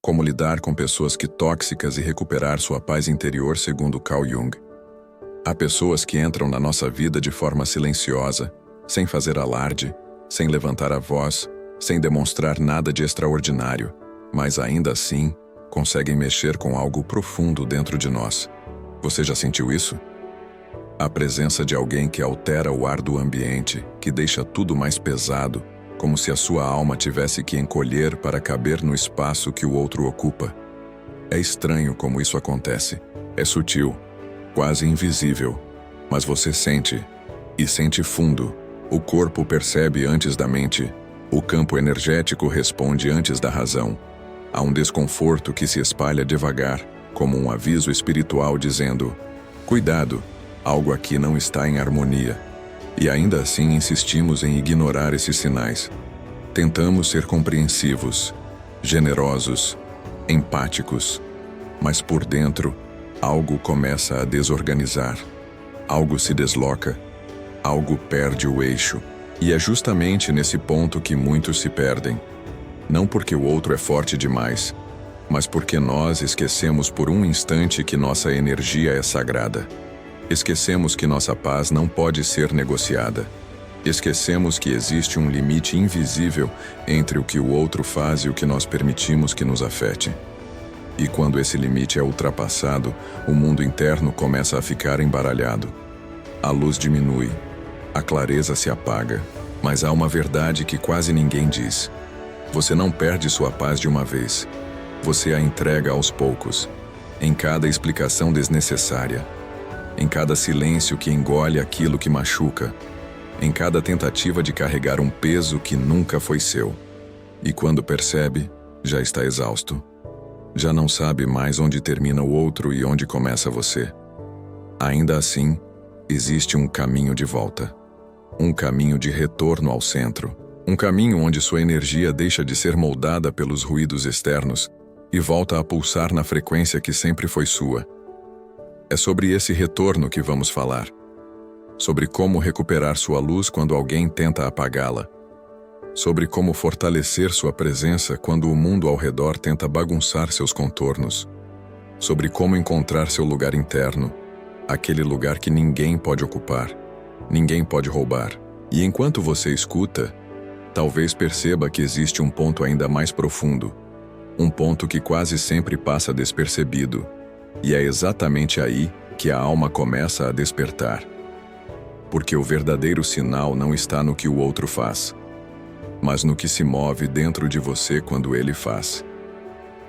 Como lidar com pessoas tóxicas e recuperar sua paz interior, segundo Carl Jung. Há pessoas que entram na nossa vida de forma silenciosa, sem fazer alarde, sem levantar a voz, sem demonstrar nada de extraordinário, mas ainda assim conseguem mexer com algo profundo dentro de nós. Você já sentiu isso? A presença de alguém que altera o ar do ambiente, que deixa tudo mais pesado, como se a sua alma tivesse que encolher para caber no espaço que o outro ocupa. É estranho como isso acontece. É sutil, quase invisível, mas você sente, e sente fundo. O corpo percebe antes da mente, o campo energético responde antes da razão. Há um desconforto que se espalha devagar, como um aviso espiritual dizendo: cuidado, algo aqui não está em harmonia. E ainda assim insistimos em ignorar esses sinais. Tentamos ser compreensivos, generosos, empáticos, mas por dentro, algo começa a desorganizar. Algo se desloca, algo perde o eixo. E é justamente nesse ponto que muitos se perdem. Não porque o outro é forte demais, mas porque nós esquecemos por um instante que nossa energia é sagrada. Esquecemos que nossa paz não pode ser negociada. Esquecemos que existe um limite invisível entre o que o outro faz e o que nós permitimos que nos afete. E quando esse limite é ultrapassado, o mundo interno começa a ficar embaralhado. A luz diminui, a clareza se apaga, mas há uma verdade que quase ninguém diz. Você não perde sua paz de uma vez. Você a entrega aos poucos, em cada explicação desnecessária, em cada silêncio que engole aquilo que machuca, em cada tentativa de carregar um peso que nunca foi seu. E quando percebe, já está exausto. Já não sabe mais onde termina o outro e onde começa você. Ainda assim, existe um caminho de volta. Um caminho de retorno ao centro. Um caminho onde sua energia deixa de ser moldada pelos ruídos externos e volta a pulsar na frequência que sempre foi sua. É sobre esse retorno que vamos falar. Sobre como recuperar sua luz quando alguém tenta apagá-la. Sobre como fortalecer sua presença quando o mundo ao redor tenta bagunçar seus contornos. Sobre como encontrar seu lugar interno, aquele lugar que ninguém pode ocupar, ninguém pode roubar. E enquanto você escuta, talvez perceba que existe um ponto ainda mais profundo, um ponto que quase sempre passa despercebido, e é exatamente aí que a alma começa a despertar. Porque o verdadeiro sinal não está no que o outro faz, mas no que se move dentro de você quando ele faz.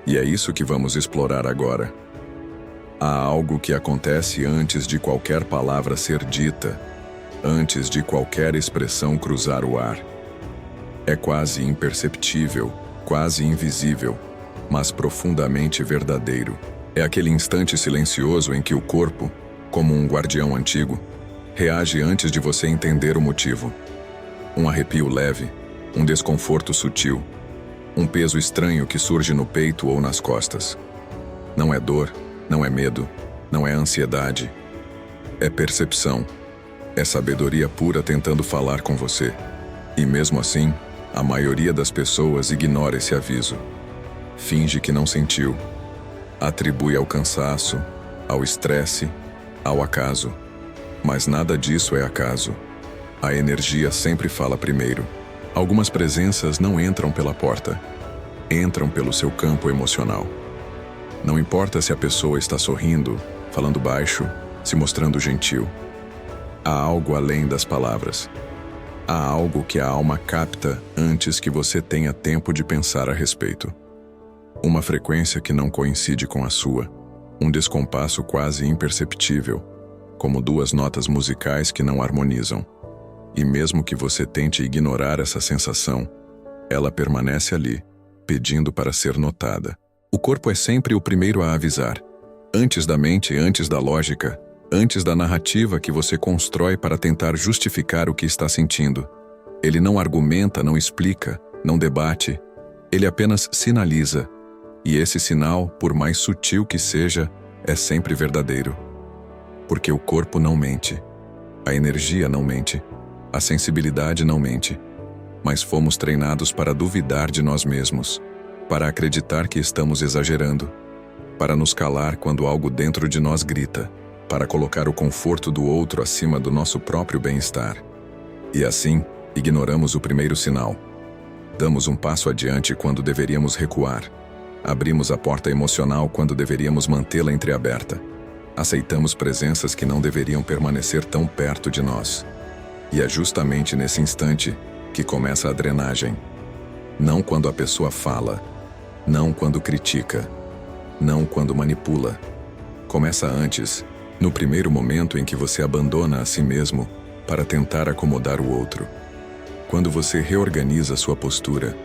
E é isso que vamos explorar agora. Há algo que acontece antes de qualquer palavra ser dita, antes de qualquer expressão cruzar o ar. É quase imperceptível, quase invisível, mas profundamente verdadeiro. É aquele instante silencioso em que o corpo, como um guardião antigo, reage antes de você entender o motivo. Um arrepio leve, um desconforto sutil, um peso estranho que surge no peito ou nas costas. Não é dor, não é medo, não é ansiedade. É percepção. É sabedoria pura tentando falar com você. E mesmo assim, a maioria das pessoas ignora esse aviso. Finge que não sentiu. Atribui ao cansaço, ao estresse, ao acaso. Mas nada disso é acaso. A energia sempre fala primeiro. Algumas presenças não entram pela porta. Entram pelo seu campo emocional. Não importa se a pessoa está sorrindo, falando baixo, se mostrando gentil. Há algo além das palavras. Há algo que a alma capta antes que você tenha tempo de pensar a respeito. Uma frequência que não coincide com a sua. Um descompasso quase imperceptível, como duas notas musicais que não harmonizam. E mesmo que você tente ignorar essa sensação, ela permanece ali, pedindo para ser notada. O corpo é sempre o primeiro a avisar. Antes da mente, antes da lógica, antes da narrativa que você constrói para tentar justificar o que está sentindo. Ele não argumenta, não explica, não debate. Ele apenas sinaliza. E esse sinal, por mais sutil que seja, é sempre verdadeiro. Porque o corpo não mente. A energia não mente. A sensibilidade não mente. Mas fomos treinados para duvidar de nós mesmos. para acreditar que estamos exagerando, para nos calar quando algo dentro de nós grita, para colocar o conforto do outro acima do nosso próprio bem-estar. E assim, ignoramos o primeiro sinal. Damos um passo adiante quando deveríamos recuar. Abrimos a porta emocional quando deveríamos mantê-la entreaberta. Aceitamos presenças que não deveriam permanecer tão perto de nós. E é justamente nesse instante que começa a drenagem. Não quando a pessoa fala, não quando critica, não quando manipula. Começa antes, no primeiro momento em que você abandona a si mesmo para tentar acomodar o outro. Quando você reorganiza sua postura,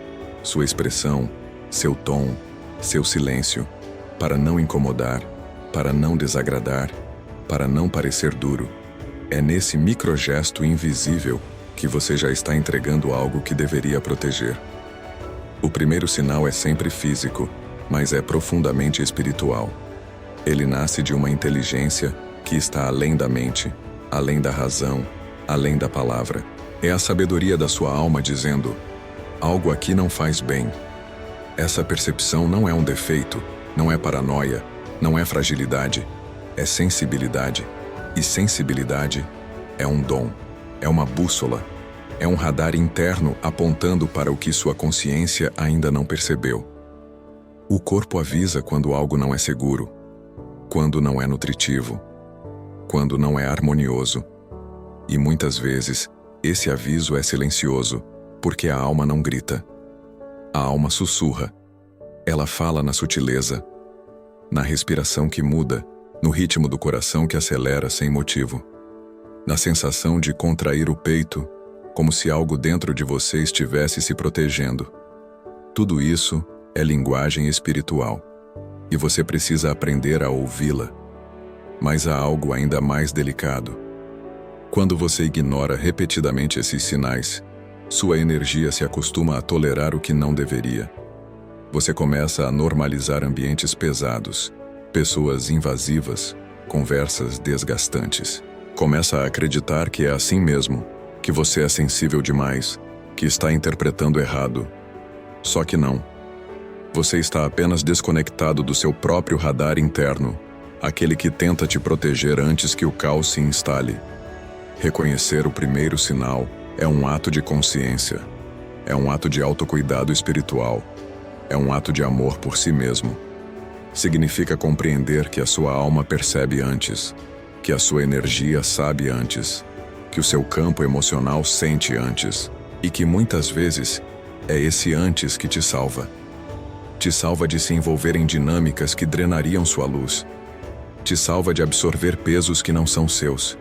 sua expressão, seu tom, seu silêncio, para não incomodar, para não desagradar, para não parecer duro. É nesse microgesto invisível que você já está entregando algo que deveria proteger. O primeiro sinal é sempre físico, mas é profundamente espiritual. Ele nasce de uma inteligência que está além da mente, além da razão, além da palavra. É a sabedoria da sua alma dizendo: algo aqui não faz bem. Essa percepção não é um defeito, não é paranoia, não é fragilidade, é sensibilidade. E sensibilidade é um dom, é uma bússola, é um radar interno apontando para o que sua consciência ainda não percebeu. O corpo avisa quando algo não é seguro, quando não é nutritivo, quando não é harmonioso. E muitas vezes, esse aviso é silencioso, porque a alma não grita. A alma sussurra. Ela fala na sutileza, na respiração que muda, no ritmo do coração que acelera sem motivo, na sensação de contrair o peito, como se algo dentro de você estivesse se protegendo. Tudo isso é linguagem espiritual, e você precisa aprender a ouvi-la. Mas há algo ainda mais delicado. Quando você ignora repetidamente esses sinais, sua energia se acostuma a tolerar o que não deveria. Você começa a normalizar ambientes pesados, pessoas invasivas, conversas desgastantes. Começa a acreditar que é assim mesmo, que você é sensível demais, que está interpretando errado. Só que não. Você está apenas desconectado do seu próprio radar interno, aquele que tenta te proteger antes que o caos se instale. Reconhecer o primeiro sinal é um ato de consciência, é um ato de autocuidado espiritual, é um ato de amor por si mesmo. Significa compreender que a sua alma percebe antes, que a sua energia sabe antes, que o seu campo emocional sente antes, e que muitas vezes é esse antes que te salva. Te salva de se envolver em dinâmicas que drenariam sua luz. Te salva de absorver pesos que não são seus.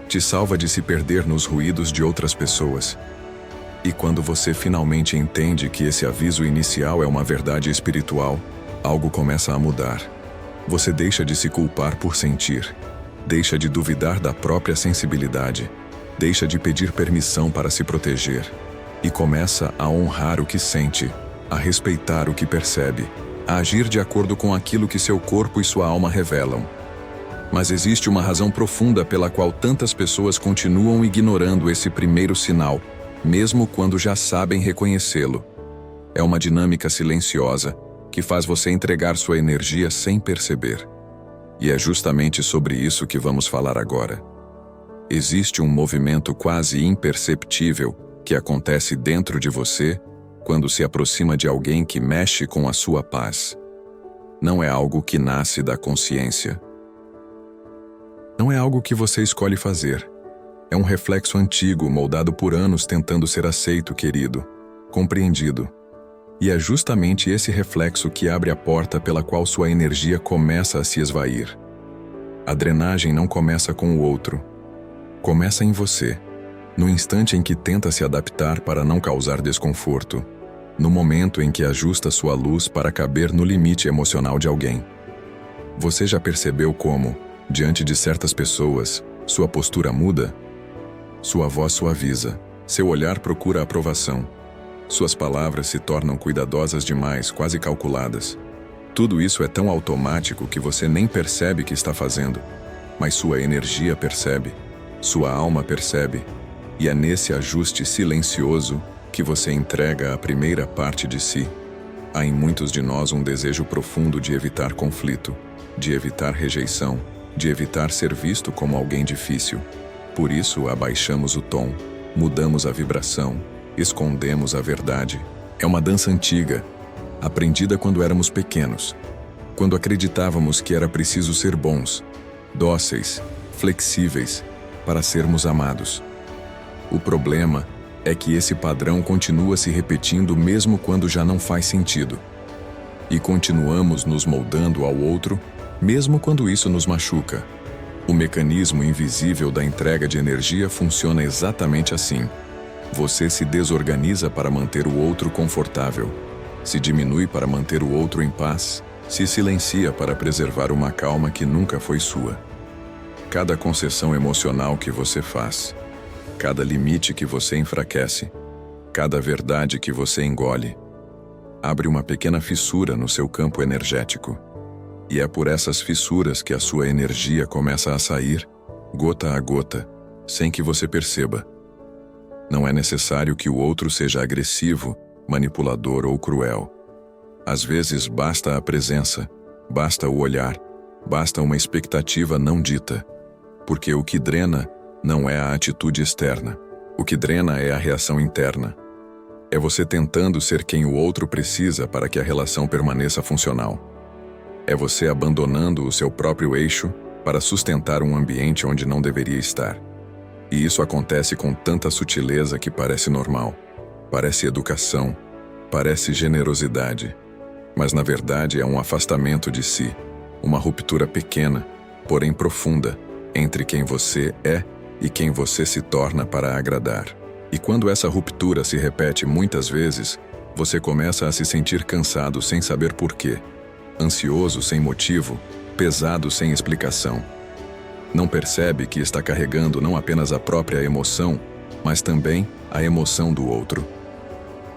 Te salva de se perder nos ruídos de outras pessoas. E quando você finalmente entende que esse aviso inicial é uma verdade espiritual, algo começa a mudar. Você deixa de se culpar por sentir, deixa de duvidar da própria sensibilidade, deixa de pedir permissão para se proteger, e começa a honrar o que sente, a respeitar o que percebe, a agir de acordo com aquilo que seu corpo e sua alma revelam. Mas existe uma razão profunda pela qual tantas pessoas continuam ignorando esse primeiro sinal, mesmo quando já sabem reconhecê-lo. É uma dinâmica silenciosa que faz você entregar sua energia sem perceber. E é justamente sobre isso que vamos falar agora. Existe um movimento quase imperceptível que acontece dentro de você quando se aproxima de alguém que mexe com a sua paz. Não é algo que nasce da consciência. Não é algo que você escolhe fazer. É um reflexo antigo, moldado por anos tentando ser aceito, querido, compreendido. E é justamente esse reflexo que abre a porta pela qual sua energia começa a se esvair. A drenagem não começa com o outro. Começa em você, no instante em que tenta se adaptar para não causar desconforto, no momento em que ajusta sua luz para caber no limite emocional de alguém. Você já percebeu como, diante de certas pessoas, sua postura muda? Sua voz suaviza, seu olhar procura aprovação. Suas palavras se tornam cuidadosas demais, quase calculadas. Tudo isso é tão automático que você nem percebe que está fazendo, mas sua energia percebe, sua alma percebe, e é nesse ajuste silencioso que você entrega a primeira parte de si, Há em muitos de nós um desejo profundo de evitar conflito, de evitar rejeição, de evitar ser visto como alguém difícil. Por isso, abaixamos o tom, mudamos a vibração, escondemos a verdade. É uma dança antiga, aprendida quando éramos pequenos, quando acreditávamos que era preciso ser bons, dóceis, flexíveis, para sermos amados. O problema é que esse padrão continua se repetindo mesmo quando já não faz sentido. E continuamos nos moldando ao outro, mesmo quando isso nos machuca. O mecanismo invisível da entrega de energia funciona exatamente assim. Você se desorganiza para manter o outro confortável, se diminui para manter o outro em paz, se silencia para preservar uma calma que nunca foi sua. Cada concessão emocional que você faz, cada limite que você enfraquece, cada verdade que você engole, abre uma pequena fissura no seu campo energético. E é por essas fissuras que a sua energia começa a sair, gota a gota, sem que você perceba. Não é necessário que o outro seja agressivo, manipulador ou cruel. Às vezes basta a presença, basta o olhar, basta uma expectativa não dita. Porque o que drena não é a atitude externa. O que drena é a reação interna. É você tentando ser quem o outro precisa para que a relação permaneça funcional. É você abandonando o seu próprio eixo para sustentar um ambiente onde não deveria estar. E isso acontece com tanta sutileza que parece normal, parece educação, parece generosidade. Mas na verdade é um afastamento de si, uma ruptura pequena, porém profunda, entre quem você é e quem você se torna para agradar. E quando essa ruptura se repete muitas vezes, você começa a se sentir cansado sem saber porquê, ansioso sem motivo, pesado sem explicação. Não percebe que está carregando não apenas a própria emoção, mas também a emoção do outro.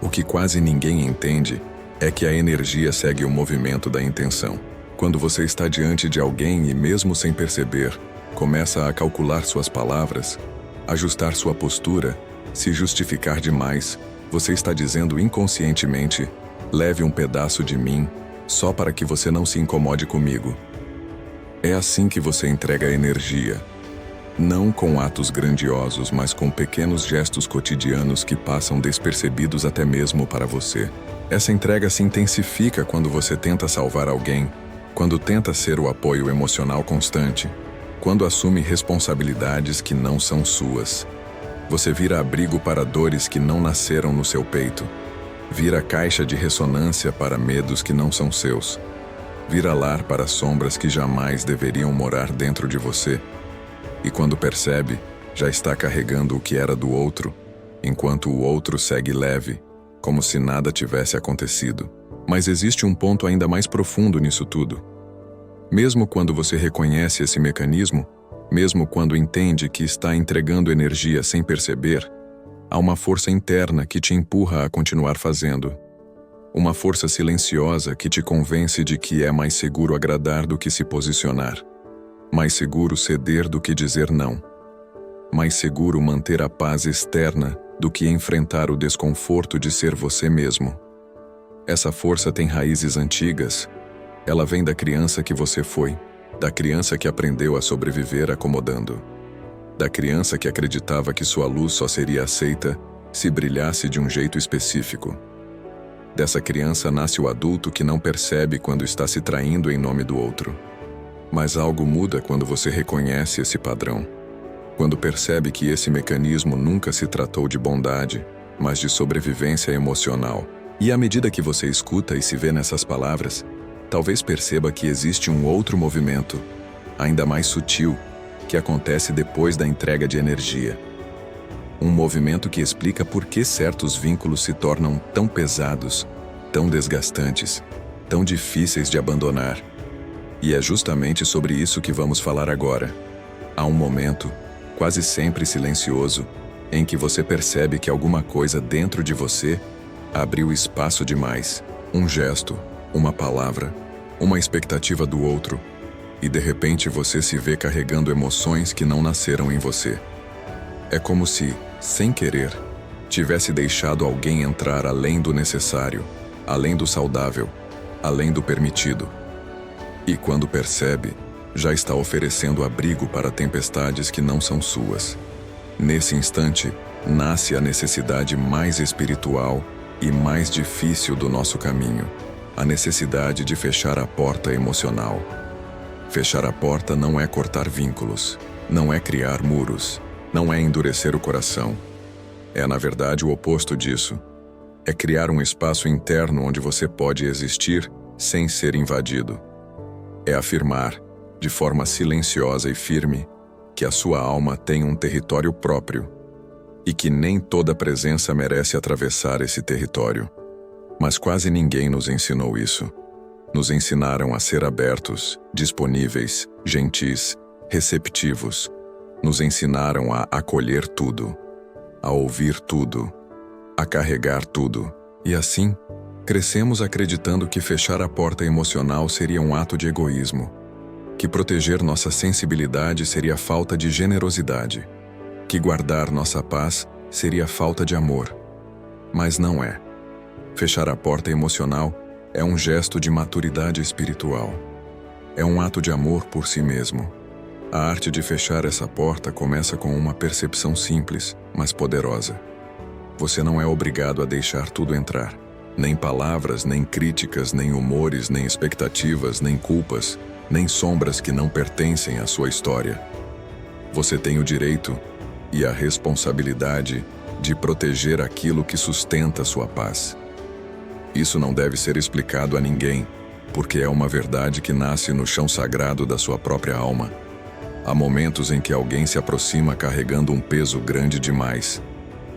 O que quase ninguém entende é que a energia segue o movimento da intenção. Quando você está diante de alguém e, mesmo sem perceber, começa a calcular suas palavras, ajustar sua postura, se justificar demais, você está dizendo inconscientemente: leve um pedaço de mim, só para que você não se incomode comigo. É assim que você entrega energia. Não com atos grandiosos, mas com pequenos gestos cotidianos que passam despercebidos até mesmo para você. Essa entrega se intensifica quando você tenta salvar alguém, quando tenta ser o apoio emocional constante, quando assume responsabilidades que não são suas. Você vira abrigo para dores que não nasceram no seu peito. Vira caixa de ressonância para medos que não são seus. Vira lar para sombras que jamais deveriam morar dentro de você. E quando percebe, já está carregando o que era do outro, enquanto o outro segue leve, como se nada tivesse acontecido. Mas existe um ponto ainda mais profundo nisso tudo. Mesmo quando você reconhece esse mecanismo, mesmo quando entende que está entregando energia sem perceber, há uma força interna que te empurra a continuar fazendo. Uma força silenciosa que te convence de que é mais seguro agradar do que se posicionar. Mais seguro ceder do que dizer não. Mais seguro manter a paz externa do que enfrentar o desconforto de ser você mesmo. Essa força tem raízes antigas. Ela vem da criança que você foi, da criança que aprendeu a sobreviver acomodando, da criança que acreditava que sua luz só seria aceita se brilhasse de um jeito específico. Dessa criança nasce o adulto que não percebe quando está se traindo em nome do outro. Mas algo muda quando você reconhece esse padrão. Quando percebe que esse mecanismo nunca se tratou de bondade, mas de sobrevivência emocional. E à medida que você escuta e se vê nessas palavras, talvez perceba que existe um outro movimento, ainda mais sutil, que acontece depois da entrega de energia. Um movimento que explica por que certos vínculos se tornam tão pesados, tão desgastantes, tão difíceis de abandonar. E é justamente sobre isso que vamos falar agora. Há um momento, quase sempre silencioso, em que você percebe que alguma coisa dentro de você abriu espaço demais. Um gesto, uma palavra, uma expectativa do outro, e de repente você se vê carregando emoções que não nasceram em você. É como se, sem querer, tivesse deixado alguém entrar além do necessário, além do saudável, além do permitido. E quando percebe, já está oferecendo abrigo para tempestades que não são suas. Nesse instante, nasce a necessidade mais espiritual e mais difícil do nosso caminho, a necessidade de fechar a porta emocional. Fechar a porta não é cortar vínculos, não é criar muros, não é endurecer o coração. É, na verdade, o oposto disso. É criar um espaço interno onde você pode existir sem ser invadido. É afirmar, de forma silenciosa e firme, que a sua alma tem um território próprio e que nem toda presença merece atravessar esse território. Mas quase ninguém nos ensinou isso. Nos ensinaram a ser abertos, disponíveis, gentis, receptivos. Nos ensinaram a acolher tudo, a ouvir tudo, a carregar tudo. E assim, crescemos acreditando que fechar a porta emocional seria um ato de egoísmo, que proteger nossa sensibilidade seria falta de generosidade, que guardar nossa paz seria falta de amor. Mas não é. Fechar a porta emocional é um gesto de maturidade espiritual. É um ato de amor por si mesmo. A arte de fechar essa porta começa com uma percepção simples, mas poderosa. Você não é obrigado a deixar tudo entrar. Nem palavras, nem críticas, nem humores, nem expectativas, nem culpas, nem sombras que não pertencem à sua história. Você tem o direito e a responsabilidade de proteger aquilo que sustenta sua paz. Isso não deve ser explicado a ninguém, porque é uma verdade que nasce no chão sagrado da sua própria alma. Há momentos em que alguém se aproxima carregando um peso grande demais.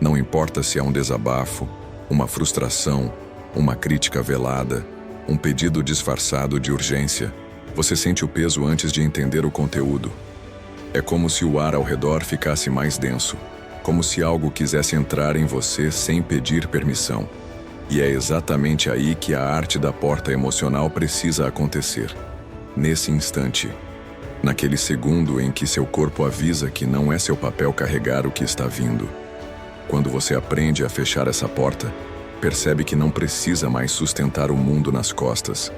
Não importa se é um desabafo, uma frustração, uma crítica velada, um pedido disfarçado de urgência. Você sente o peso antes de entender o conteúdo. É como se o ar ao redor ficasse mais denso, como se algo quisesse entrar em você sem pedir permissão. E é exatamente aí que a arte da porta emocional precisa acontecer. Nesse instante, naquele segundo em que seu corpo avisa que não é seu papel carregar o que está vindo. Quando você aprende a fechar essa porta, percebe que não precisa mais sustentar o mundo nas costas.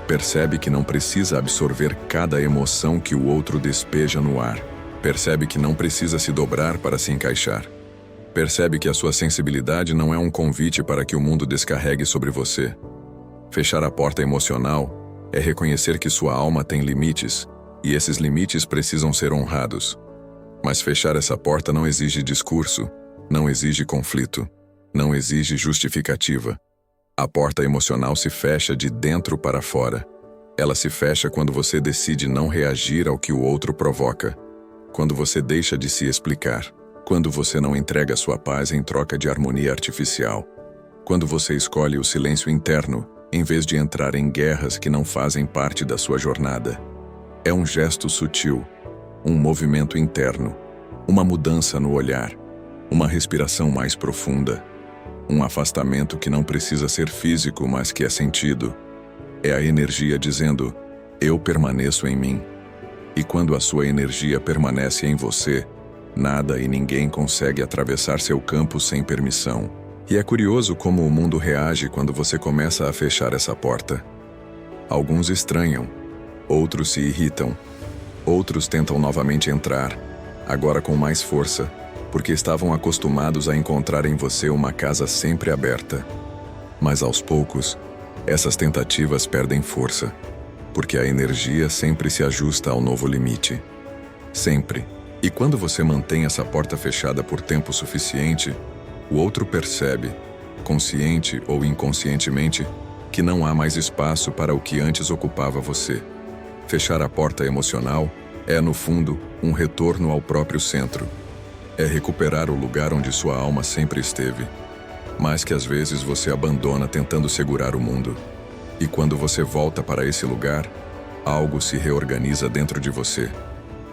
Percebe que não precisa absorver cada emoção que o outro despeja no ar. Percebe que não precisa se dobrar para se encaixar. Percebe que a sua sensibilidade não é um convite para que o mundo descarregue sobre você. Fechar a porta emocional é reconhecer que sua alma tem limites, e esses limites precisam ser honrados. Mas fechar essa porta não exige discurso, não exige conflito, não exige justificativa. A porta emocional se fecha de dentro para fora. Ela se fecha quando você decide não reagir ao que o outro provoca, quando você deixa de se explicar, quando você não entrega sua paz em troca de harmonia artificial, quando você escolhe o silêncio interno em vez de entrar em guerras que não fazem parte da sua jornada. É um gesto sutil, um movimento interno, uma mudança no olhar, uma respiração mais profunda, um afastamento que não precisa ser físico, mas que é sentido. É a energia dizendo, eu permaneço em mim. E quando a sua energia permanece em você, nada e ninguém consegue atravessar seu campo sem permissão. E é curioso como o mundo reage quando você começa a fechar essa porta. Alguns estranham, outros se irritam, outros tentam novamente entrar, agora com mais força, porque estavam acostumados a encontrar em você uma casa sempre aberta. Mas aos poucos, essas tentativas perdem força, porque a energia sempre se ajusta ao novo limite. Sempre. E quando você mantém essa porta fechada por tempo suficiente, o outro percebe, consciente ou inconscientemente, que não há mais espaço para o que antes ocupava você. Fechar a porta emocional é, no fundo, um retorno ao próprio centro. É recuperar o lugar onde sua alma sempre esteve, mas que às vezes você abandona tentando segurar o mundo. E quando você volta para esse lugar, algo se reorganiza dentro de você.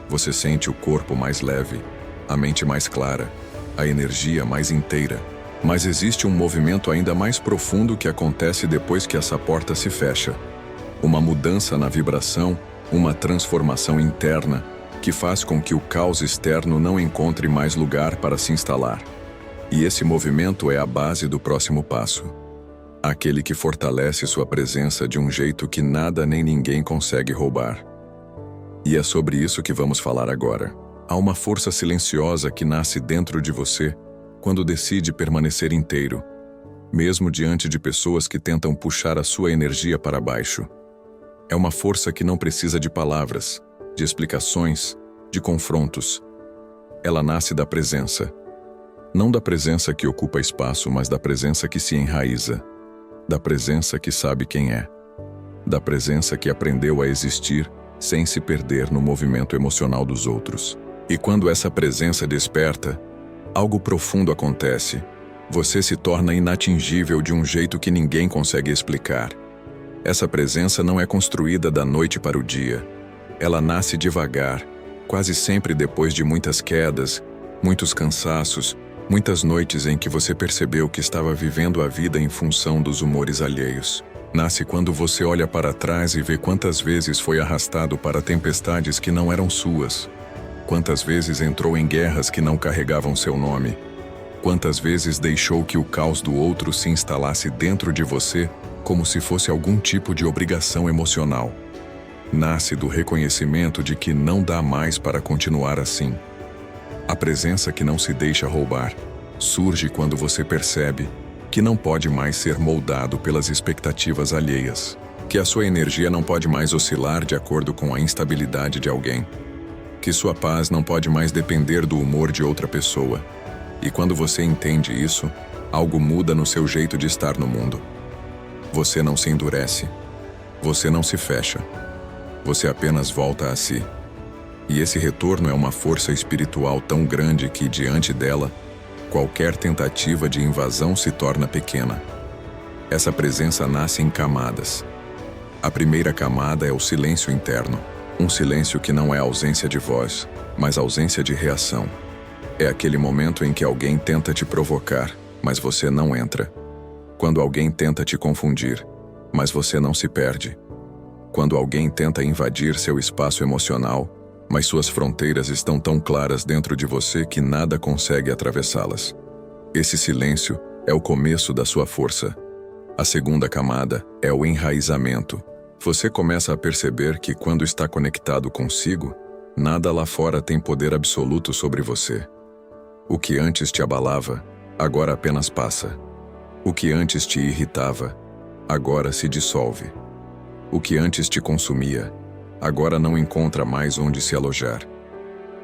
Você sente o corpo mais leve, a mente mais clara, a energia mais inteira. Mas existe um movimento ainda mais profundo que acontece depois que essa porta se fecha. Uma mudança na vibração, uma transformação interna, que faz com que o caos externo não encontre mais lugar para se instalar. E esse movimento é a base do próximo passo. aquele que fortalece sua presença de um jeito que nada nem ninguém consegue roubar. E é sobre isso que vamos falar agora. Há uma força silenciosa que nasce dentro de você quando decide permanecer inteiro, mesmo diante de pessoas que tentam puxar a sua energia para baixo. É uma força que não precisa de palavras, de explicações, de confrontos. Ela nasce da presença. Não da presença que ocupa espaço, mas da presença que se enraiza. Da presença que sabe quem é. Da presença que aprendeu a existir sem se perder no movimento emocional dos outros. E quando essa presença desperta, algo profundo acontece. Você se torna inatingível de um jeito que ninguém consegue explicar. Essa presença não é construída da noite para o dia. Ela nasce devagar, quase sempre depois de muitas quedas, muitos cansaços, muitas noites em que você percebeu que estava vivendo a vida em função dos humores alheios. Nasce quando você olha para trás e vê quantas vezes foi arrastado para tempestades que não eram suas. Quantas vezes entrou em guerras que não carregavam seu nome. Quantas vezes deixou que o caos do outro se instalasse dentro de você como se fosse algum tipo de obrigação emocional. Nasce do reconhecimento de que não dá mais para continuar assim. A presença que não se deixa roubar surge quando você percebe que não pode mais ser moldado pelas expectativas alheias, que a sua energia não pode mais oscilar de acordo com a instabilidade de alguém, que sua paz não pode mais depender do humor de outra pessoa. E quando você entende isso, algo muda no seu jeito de estar no mundo. Você não se endurece, você não se fecha, você apenas volta a si. E esse retorno é uma força espiritual tão grande que, diante dela, qualquer tentativa de invasão se torna pequena. Essa presença nasce em camadas. A primeira camada é o silêncio interno, um silêncio que não é ausência de voz, mas ausência de reação. É aquele momento em que alguém tenta te provocar, mas você não entra. Quando alguém tenta te confundir, mas você não se perde. Quando alguém tenta invadir seu espaço emocional, mas suas fronteiras estão tão claras dentro de você que nada consegue atravessá-las. Esse silêncio é o começo da sua força. A segunda camada é o enraizamento. Você começa a perceber que quando está conectado consigo, nada lá fora tem poder absoluto sobre você. O que antes te abalava, agora apenas passa. O que antes te irritava, agora se dissolve. O que antes te consumia, agora não encontra mais onde se alojar.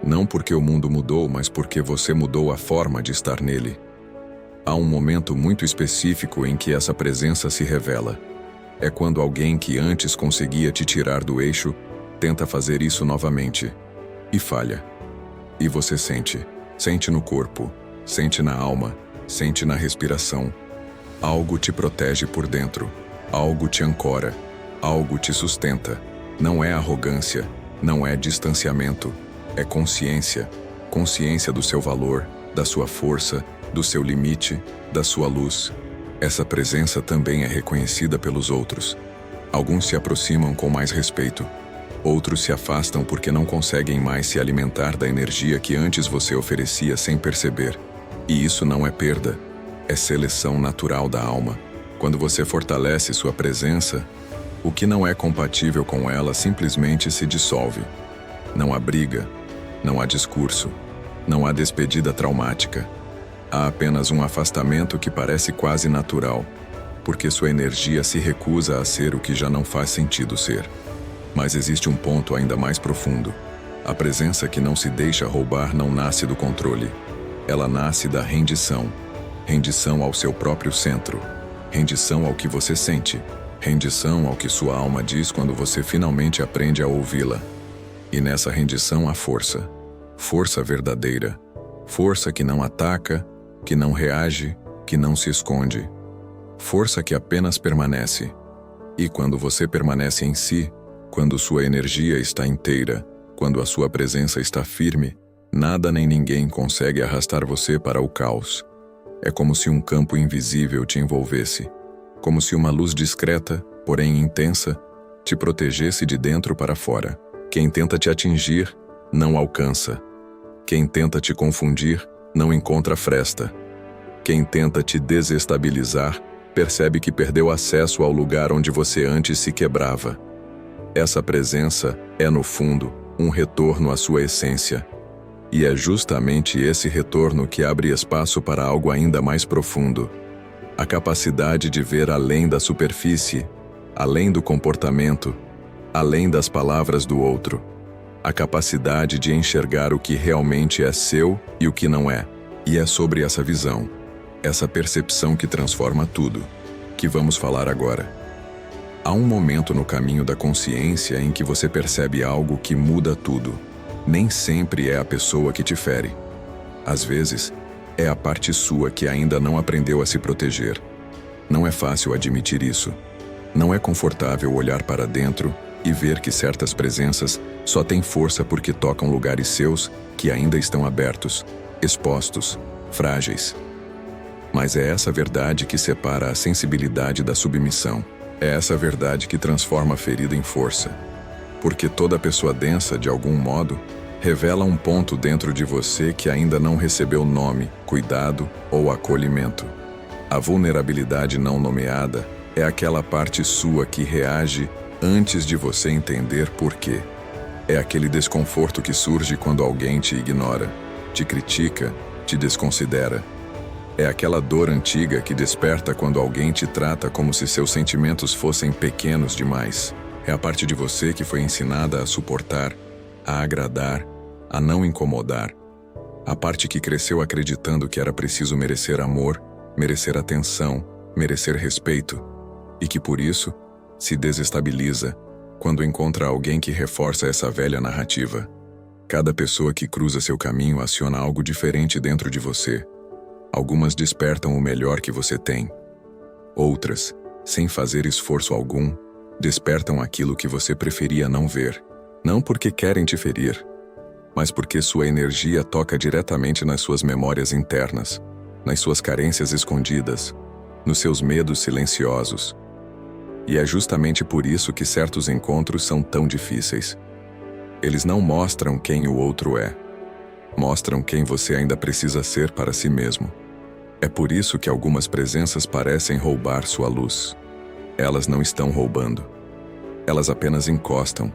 Não porque o mundo mudou, mas porque você mudou a forma de estar nele. Há um momento muito específico em que essa presença se revela. É quando alguém que antes conseguia te tirar do eixo, tenta fazer isso novamente. E falha. E você sente. Sente no corpo, sente na alma, sente na respiração. Algo te protege por dentro. Algo te ancora. Algo te sustenta. Não é arrogância, não é distanciamento, é consciência. Consciência do seu valor, da sua força, do seu limite, da sua luz. Essa presença também é reconhecida pelos outros. Alguns se aproximam com mais respeito. Outros se afastam porque não conseguem mais se alimentar da energia que antes você oferecia sem perceber. E isso não é perda, é seleção natural da alma. Quando você fortalece sua presença, o que não é compatível com ela simplesmente se dissolve. Não há briga, não há discurso, não há despedida traumática. Há apenas um afastamento que parece quase natural, porque sua energia se recusa a ser o que já não faz sentido ser. Mas existe um ponto ainda mais profundo. A presença que não se deixa roubar não nasce do controle. Ela nasce da rendição. Rendição ao seu próprio centro. Rendição ao que você sente. Rendição ao que sua alma diz quando você finalmente aprende a ouvi-la. E nessa rendição há força. Força verdadeira. Força que não ataca, que não reage, que não se esconde. Força que apenas permanece. E quando você permanece em si, quando sua energia está inteira, quando a sua presença está firme, nada nem ninguém consegue arrastar você para o caos. É como se um campo invisível te envolvesse. Como se uma luz discreta, porém intensa, te protegesse de dentro para fora. Quem tenta te atingir, não alcança. Quem tenta te confundir, não encontra fresta. Quem tenta te desestabilizar, percebe que perdeu acesso ao lugar onde você antes se quebrava. Essa presença é, no fundo, um retorno à sua essência. E é justamente esse retorno que abre espaço para algo ainda mais profundo. A capacidade de ver além da superfície, além do comportamento, além das palavras do outro. A capacidade de enxergar o que realmente é seu e o que não é. E é sobre essa visão, essa percepção que transforma tudo, que vamos falar agora. Há um momento no caminho da consciência em que você percebe algo que muda tudo. Nem sempre é a pessoa que te fere. Às vezes, é a parte sua que ainda não aprendeu a se proteger. Não é fácil admitir isso. Não é confortável olhar para dentro e ver que certas presenças só têm força porque tocam lugares seus que ainda estão abertos, expostos, frágeis. Mas é essa verdade que separa a sensibilidade da submissão. É essa verdade que transforma a ferida em força. Porque toda pessoa densa, de algum modo, revela um ponto dentro de você que ainda não recebeu nome, cuidado ou acolhimento. A vulnerabilidade não nomeada é aquela parte sua que reage antes de você entender por quê. É aquele desconforto que surge quando alguém te ignora, te critica, te desconsidera. É aquela dor antiga que desperta quando alguém te trata como se seus sentimentos fossem pequenos demais. É a parte de você que foi ensinada a suportar, a agradar, a não incomodar. A parte que cresceu acreditando que era preciso merecer amor, merecer atenção, merecer respeito, e que por isso se desestabiliza quando encontra alguém que reforça essa velha narrativa. Cada pessoa que cruza seu caminho aciona algo diferente dentro de você. Algumas despertam o melhor que você tem. Outras, sem fazer esforço algum, despertam aquilo que você preferia não ver. Não porque querem te ferir, mas porque sua energia toca diretamente nas suas memórias internas, nas suas carências escondidas, nos seus medos silenciosos. E é justamente por isso que certos encontros são tão difíceis. Eles não mostram quem o outro é. Mostram quem você ainda precisa ser para si mesmo. É por isso que algumas presenças parecem roubar sua luz. Elas não estão roubando. Elas apenas encostam,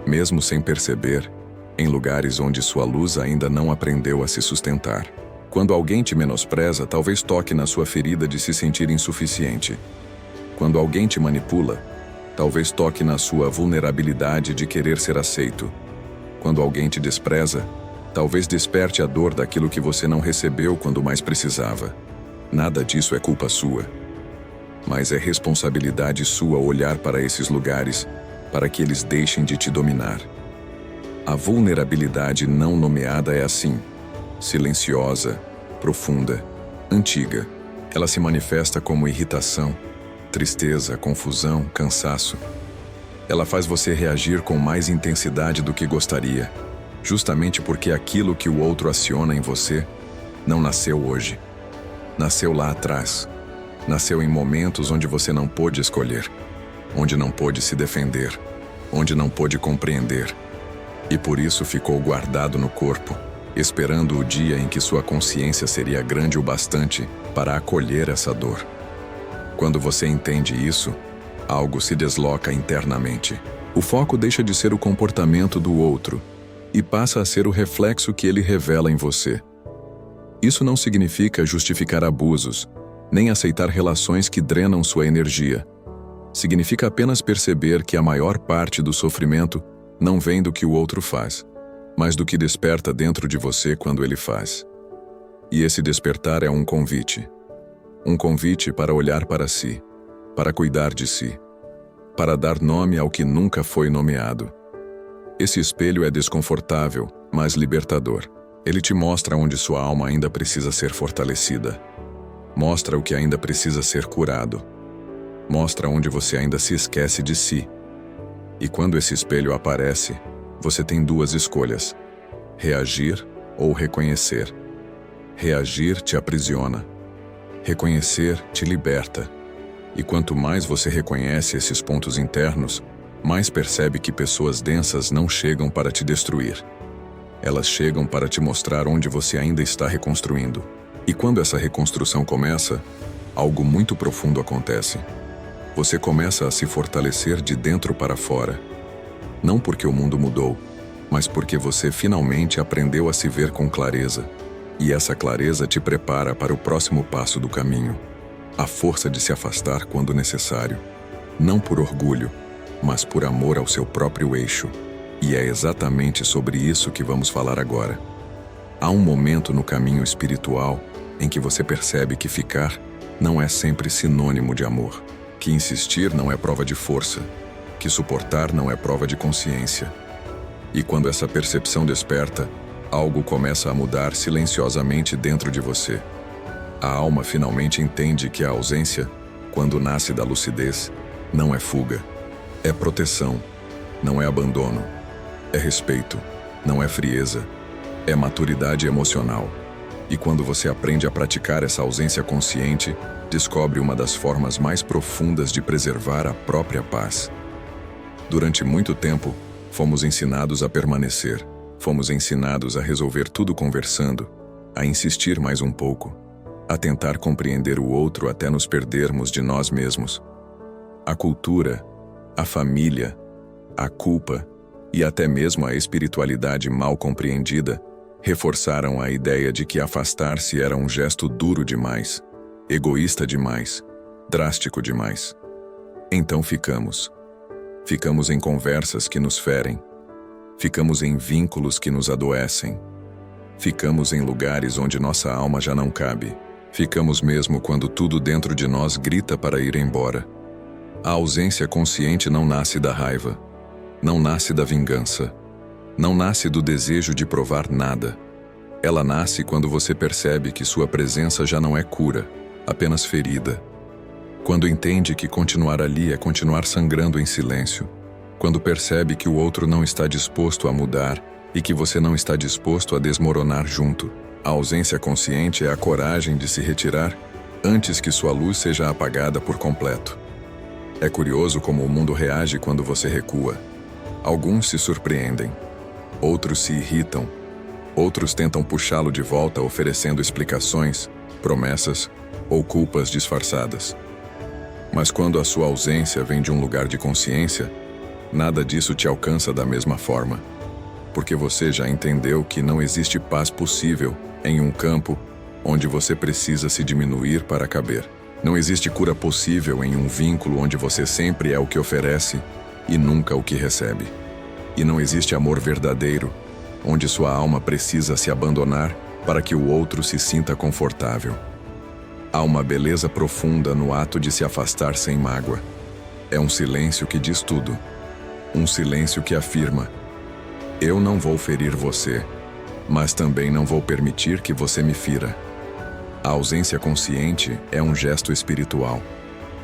mesmo sem perceber, em lugares onde sua luz ainda não aprendeu a se sustentar. Quando alguém te menospreza, talvez toque na sua ferida de se sentir insuficiente. Quando alguém te manipula, talvez toque na sua vulnerabilidade de querer ser aceito. Quando alguém te despreza, talvez desperte a dor daquilo que você não recebeu quando mais precisava. Nada disso é culpa sua. Mas é responsabilidade sua olhar para esses lugares para que eles deixem de te dominar. A vulnerabilidade não nomeada é assim, silenciosa, profunda, antiga. Ela se manifesta como irritação, tristeza, confusão, cansaço. Ela faz você reagir com mais intensidade do que gostaria, justamente porque aquilo que o outro aciona em você não nasceu hoje. Nasceu lá atrás. Nasceu em momentos onde você não pôde escolher, onde não pôde se defender, onde não pôde compreender. E por isso ficou guardado no corpo, esperando o dia em que sua consciência seria grande o bastante para acolher essa dor. Quando você entende isso, algo se desloca internamente. O foco deixa de ser o comportamento do outro e passa a ser o reflexo que ele revela em você. Isso não significa justificar abusos, nem aceitar relações que drenam sua energia. Significa apenas perceber que a maior parte do sofrimento não vem do que o outro faz, mas do que desperta dentro de você quando ele faz. E esse despertar é um convite. Um convite para olhar para si, para cuidar de si, para dar nome ao que nunca foi nomeado. Esse espelho é desconfortável, mas libertador. Ele te mostra onde sua alma ainda precisa ser fortalecida. Mostra o que ainda precisa ser curado. Mostra onde você ainda se esquece de si. E quando esse espelho aparece, você tem duas escolhas: reagir ou reconhecer. Reagir te aprisiona. Reconhecer te liberta. E quanto mais você reconhece esses pontos internos, mais percebe que pessoas densas não chegam para te destruir. Elas chegam para te mostrar onde você ainda está reconstruindo. E quando essa reconstrução começa, algo muito profundo acontece. Você começa a se fortalecer de dentro para fora. Não porque o mundo mudou, mas porque você finalmente aprendeu a se ver com clareza. E essa clareza te prepara para o próximo passo do caminho. A força de se afastar quando necessário. Não por orgulho, mas por amor ao seu próprio eixo. E é exatamente sobre isso que vamos falar agora. Há um momento no caminho espiritual em que você percebe que ficar não é sempre sinônimo de amor, que insistir não é prova de força, que suportar não é prova de consciência. E quando essa percepção desperta, algo começa a mudar silenciosamente dentro de você. A alma finalmente entende que a ausência, quando nasce da lucidez, não é fuga, é proteção, não é abandono, é respeito, não é frieza, é maturidade emocional. E quando você aprende a praticar essa ausência consciente, descobre uma das formas mais profundas de preservar a própria paz. Durante muito tempo, fomos ensinados a permanecer, fomos ensinados a resolver tudo conversando, a insistir mais um pouco, a tentar compreender o outro até nos perdermos de nós mesmos. A cultura, a família, a culpa e até mesmo a espiritualidade mal compreendida reforçaram a ideia de que afastar-se era um gesto duro demais, egoísta demais, drástico demais. Então ficamos em conversas que nos ferem, ficamos em vínculos que nos adoecem, ficamos em lugares onde nossa alma já não cabe, ficamos mesmo quando tudo dentro de nós grita para ir embora. A ausência consciente não nasce da raiva, não nasce da vingança, não nasce do desejo de provar nada. Ela nasce quando você percebe que sua presença já não é cura, apenas ferida. Quando entende que continuar ali é continuar sangrando em silêncio. Quando percebe que o outro não está disposto a mudar e que você não está disposto a desmoronar junto. A ausência consciente é a coragem de se retirar antes que sua luz seja apagada por completo. É curioso como o mundo reage quando você recua. Alguns se surpreendem. Outros se irritam, outros tentam puxá-lo de volta oferecendo explicações, promessas ou culpas disfarçadas. Mas quando a sua ausência vem de um lugar de consciência, nada disso te alcança da mesma forma, porque você já entendeu que não existe paz possível em um campo onde você precisa se diminuir para caber. Não existe cura possível em um vínculo onde você sempre é o que oferece e nunca o que recebe. E não existe amor verdadeiro, onde sua alma precisa se abandonar para que o outro se sinta confortável. Há uma beleza profunda no ato de se afastar sem mágoa. É um silêncio que diz tudo. Um silêncio que afirma: eu não vou ferir você, mas também não vou permitir que você me fira. A ausência consciente é um gesto espiritual,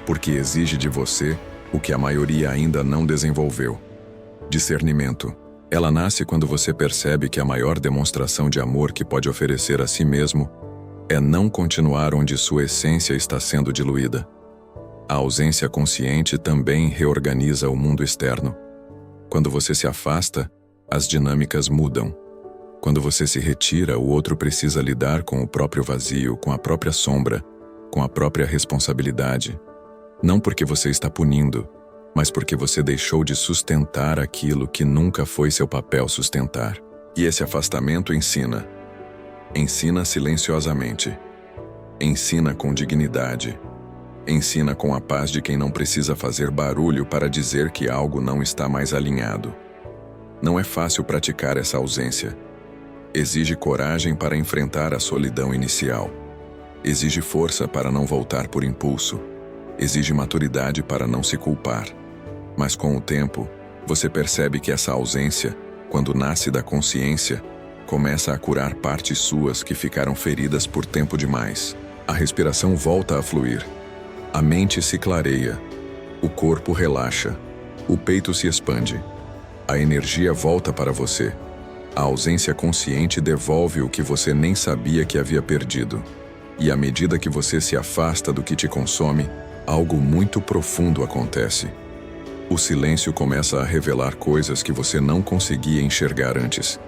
porque exige de você o que a maioria ainda não desenvolveu. Discernimento. Ela nasce quando você percebe que a maior demonstração de amor que pode oferecer a si mesmo é não continuar onde sua essência está sendo diluída. A ausência consciente também reorganiza o mundo externo. Quando você se afasta, as dinâmicas mudam. Quando você se retira, o outro precisa lidar com o próprio vazio, com a própria sombra, com a própria responsabilidade. Não porque você está punindo, mas porque você deixou de sustentar aquilo que nunca foi seu papel sustentar. E esse afastamento ensina. Ensina silenciosamente. Ensina com dignidade. Ensina com a paz de quem não precisa fazer barulho para dizer que algo não está mais alinhado. Não é fácil praticar essa ausência. Exige coragem para enfrentar a solidão inicial. Exige força para não voltar por impulso. Exige maturidade para não se culpar. Mas com o tempo, você percebe que essa ausência, quando nasce da consciência, começa a curar partes suas que ficaram feridas por tempo demais. A respiração volta a fluir. A mente se clareia. O corpo relaxa. O peito se expande. A energia volta para você. A ausência consciente devolve o que você nem sabia que havia perdido. E à medida que você se afasta do que te consome, algo muito profundo acontece. O silêncio começa a revelar coisas que você não conseguia enxergar antes.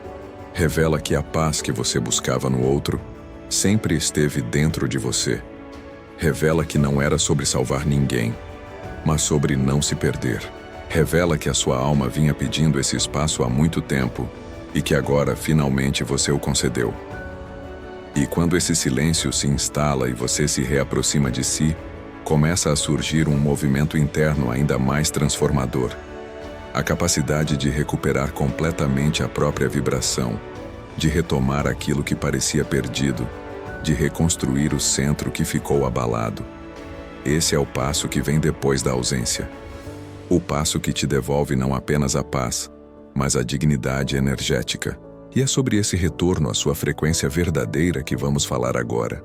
Revela que a paz que você buscava no outro sempre esteve dentro de você. Revela que não era sobre salvar ninguém, mas sobre não se perder. Revela que a sua alma vinha pedindo esse espaço há muito tempo e que agora finalmente você o concedeu. E quando esse silêncio se instala e você se reaproxima de si, começa a surgir um movimento interno ainda mais transformador. A capacidade de recuperar completamente a própria vibração, de retomar aquilo que parecia perdido, de reconstruir o centro que ficou abalado. Esse é o passo que vem depois da ausência. O passo que te devolve não apenas a paz, mas a dignidade energética. E é sobre esse retorno à sua frequência verdadeira que vamos falar agora.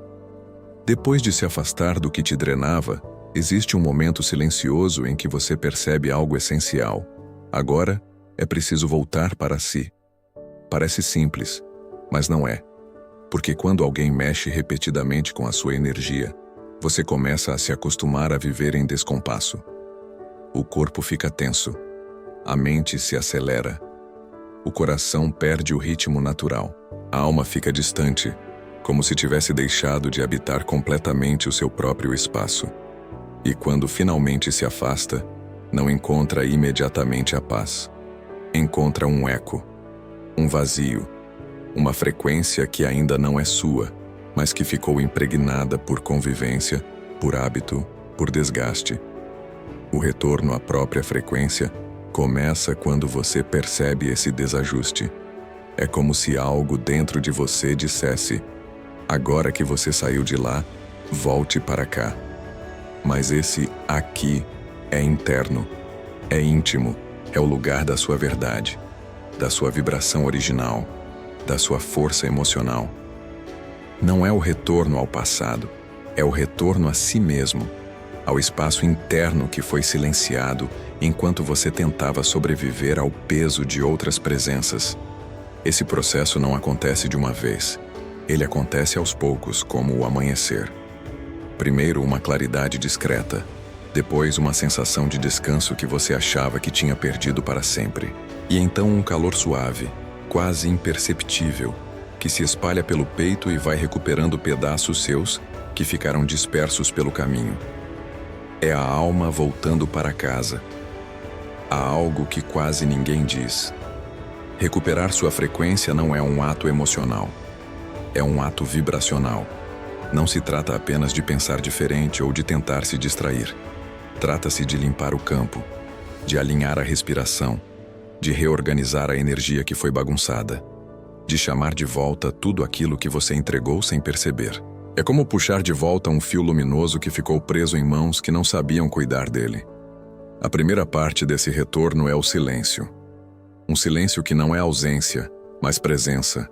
Depois de se afastar do que te drenava, existe um momento silencioso em que você percebe algo essencial. Agora, é preciso voltar para si. Parece simples, mas não é. Porque quando alguém mexe repetidamente com a sua energia, você começa a se acostumar a viver em descompasso. O corpo fica tenso, a mente se acelera, o coração perde o ritmo natural, a alma fica distante, como se tivesse deixado de habitar completamente o seu próprio espaço. E quando finalmente se afasta, não encontra imediatamente a paz. Encontra um eco, um vazio, uma frequência que ainda não é sua, mas que ficou impregnada por convivência, por hábito, por desgaste. O retorno à própria frequência começa quando você percebe esse desajuste. É como se algo dentro de você dissesse: agora que você saiu de lá, volte para cá. Mas esse aqui é interno, é íntimo, é o lugar da sua verdade, da sua vibração original, da sua força emocional. Não é o retorno ao passado, é o retorno a si mesmo, ao espaço interno que foi silenciado enquanto você tentava sobreviver ao peso de outras presenças. Esse processo não acontece de uma vez. Ele acontece aos poucos, como o amanhecer. Primeiro uma claridade discreta, depois uma sensação de descanso que você achava que tinha perdido para sempre. E então um calor suave, quase imperceptível, que se espalha pelo peito e vai recuperando pedaços seus que ficaram dispersos pelo caminho. É a alma voltando para casa. Há algo que quase ninguém diz. Recuperar sua frequência não é um ato emocional. É um ato vibracional. Não se trata apenas de pensar diferente ou de tentar se distrair. Trata-se de limpar o campo, de alinhar a respiração, de reorganizar a energia que foi bagunçada, de chamar de volta tudo aquilo que você entregou sem perceber. É como puxar de volta um fio luminoso que ficou preso em mãos que não sabiam cuidar dele. A primeira parte desse retorno é o silêncio. Um silêncio que não é ausência, mas presença.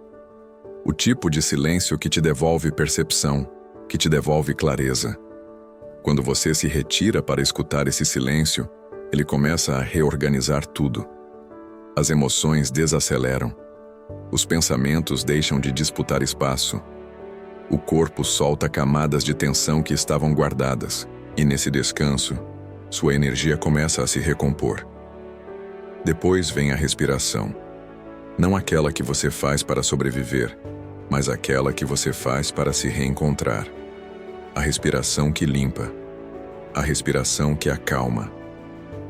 O tipo de silêncio que te devolve percepção, que te devolve clareza. Quando você se retira para escutar esse silêncio, ele começa a reorganizar tudo. As emoções desaceleram. Os pensamentos deixam de disputar espaço. O corpo solta camadas de tensão que estavam guardadas, e nesse descanso, sua energia começa a se recompor. Depois vem a respiração. Não aquela que você faz para sobreviver, mas aquela que você faz para se reencontrar. A respiração que limpa. A respiração que acalma.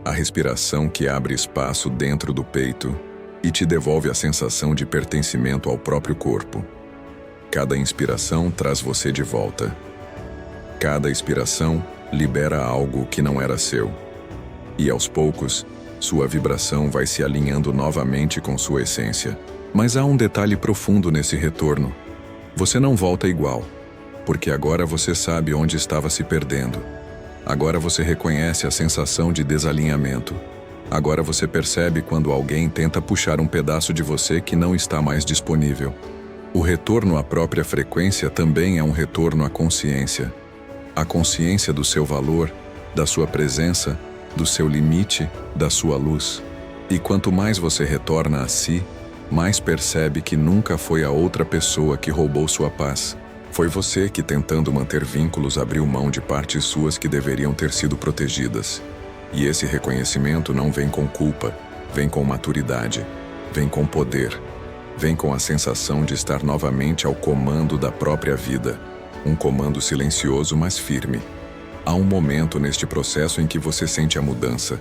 A respiração que abre espaço dentro do peito e te devolve a sensação de pertencimento ao próprio corpo. Cada inspiração traz você de volta. Cada expiração libera algo que não era seu. E aos poucos, sua vibração vai se alinhando novamente com sua essência. Mas há um detalhe profundo nesse retorno. Você não volta igual, porque agora você sabe onde estava se perdendo. Agora você reconhece a sensação de desalinhamento. Agora você percebe quando alguém tenta puxar um pedaço de você que não está mais disponível. O retorno à própria frequência também é um retorno à consciência. A consciência do seu valor, da sua presença, do seu limite, da sua luz. E quanto mais você retorna a si, mais percebe que nunca foi a outra pessoa que roubou sua paz. Foi você que, tentando manter vínculos, abriu mão de partes suas que deveriam ter sido protegidas. E esse reconhecimento não vem com culpa, vem com maturidade, vem com poder, vem com a sensação de estar novamente ao comando da própria vida. Um comando silencioso, mas firme. Há um momento neste processo em que você sente a mudança.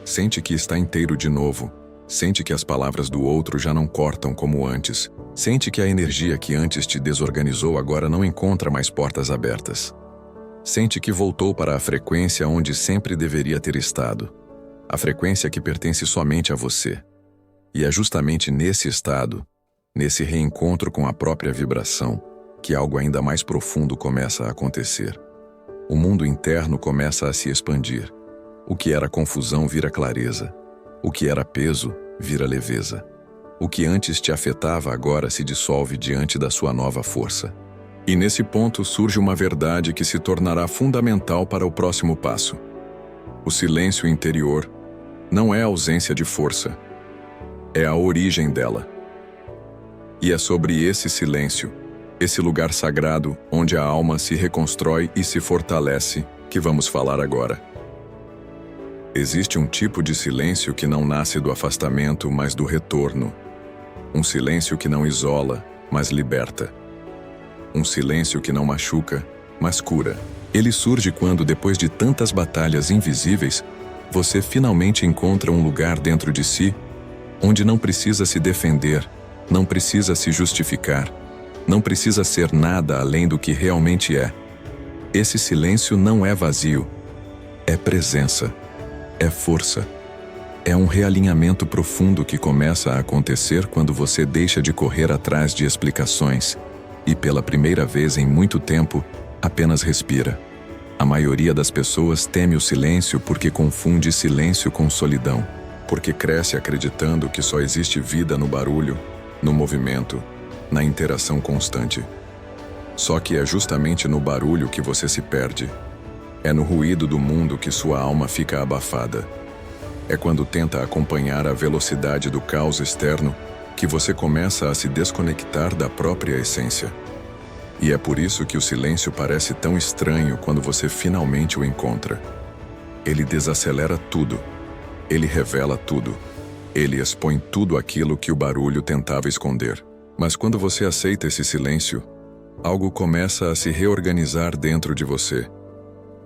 Sente que está inteiro de novo. Sente que as palavras do outro já não cortam como antes. Sente que a energia que antes te desorganizou agora não encontra mais portas abertas. Sente que voltou para a frequência onde sempre deveria ter estado. A frequência que pertence somente a você. E é justamente nesse estado, nesse reencontro com a própria vibração, que algo ainda mais profundo começa a acontecer. O mundo interno começa a se expandir. O que era confusão vira clareza. O que era peso vira leveza. O que antes te afetava agora se dissolve diante da sua nova força. E nesse ponto surge uma verdade que se tornará fundamental para o próximo passo. O silêncio interior não é a ausência de força, é a origem dela. E é sobre esse silêncio, esse lugar sagrado onde a alma se reconstrói e se fortalece, que vamos falar agora. Existe um tipo de silêncio que não nasce do afastamento, mas do retorno. Um silêncio que não isola, mas liberta. Um silêncio que não machuca, mas cura. Ele surge quando, depois de tantas batalhas invisíveis, você finalmente encontra um lugar dentro de si, onde não precisa se defender, não precisa se justificar, não precisa ser nada além do que realmente é. Esse silêncio não é vazio, é presença. É força. É um realinhamento profundo que começa a acontecer quando você deixa de correr atrás de explicações e, pela primeira vez em muito tempo, apenas respira. A maioria das pessoas teme o silêncio porque confunde silêncio com solidão, porque cresce acreditando que só existe vida no barulho, no movimento, na interação constante. Só que é justamente no barulho que você se perde. É no ruído do mundo que sua alma fica abafada. É quando tenta acompanhar a velocidade do caos externo que você começa a se desconectar da própria essência. E é por isso que o silêncio parece tão estranho quando você finalmente o encontra. Ele desacelera tudo. Ele revela tudo. Ele expõe tudo aquilo que o barulho tentava esconder. Mas quando você aceita esse silêncio, algo começa a se reorganizar dentro de você.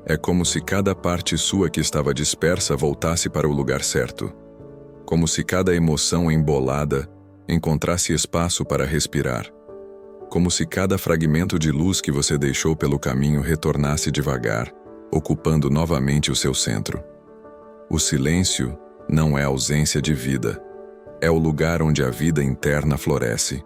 É como se cada parte sua que estava dispersa voltasse para o lugar certo. Como se cada emoção embolada encontrasse espaço para respirar. Como se cada fragmento de luz que você deixou pelo caminho retornasse devagar, ocupando novamente o seu centro. O silêncio não é ausência de vida. É o lugar onde a vida interna floresce.